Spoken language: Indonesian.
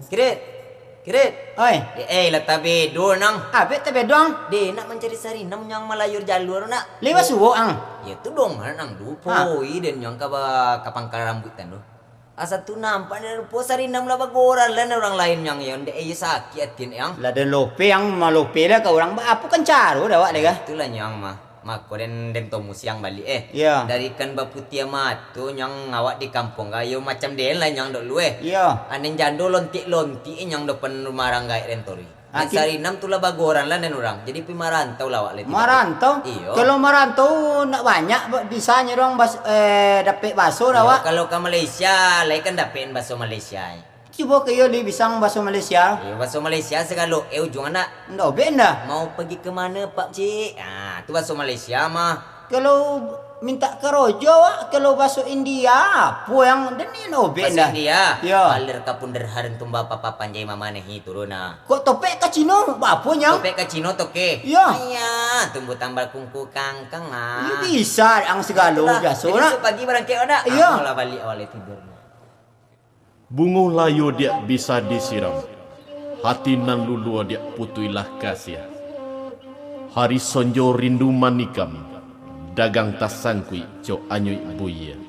Kirit. Kirit. Oi. Lah tabe do nang. Abet tabe dong. De nak mencari sarinam yang malayur jalur nak. Lewa suwo ang. Ya tu dong nang dupo. Dan yang kapangkal rambutan tu. Asa tu nampak dari rupo sarinam lah bagoran lah orang lain yang de sakit atin yang. Lah de lope yang malope lah ke orang apa kan caro dah wak dega. Itulah yang mako den tomu siang balik Ya. Dari kan baputia matu yang ngawak di kampung gayo macam den lah yang dok lu Ya. Anen jando lonti yang depan rumah ranggai rentori. Sarinam tu lah bagoran lah dan orang. Jadi pi marantau lah wak le. Marantau? Iyo. Kalau marantau nak banyak bisanya dong dapat baso dah wak. Kalau ke Malaysia, lai kan dapetin baso Malaysia. Coba kayo li bisang baso Malaysia. Baso Malaysia segalo ujung anak. Ndak ben dah. Mau pergi ke mana Pak Cik? Tu baso Malaysia mah. Kalau minta ke rojo wak, kalau baso India apa yang deni no ben dah. Baso India. Ya. Alir ka punderharan tumba papa panjai mama nehi turuna. Kok topek ke Cino? Apa yang? Topek ka Cino toke. Ya. Iya, tumbuh tambal kungku kangkang Ya bisa ang segalo biasa Jadi nak. pagi barang kek ada. Iya. Malah balik awal tidur. Bungo layo dia bisa disiram. Hati nan lulua dia putuilah kasih. Hari sonjo rindu manikam. Dagang tasangkui co anyui buya.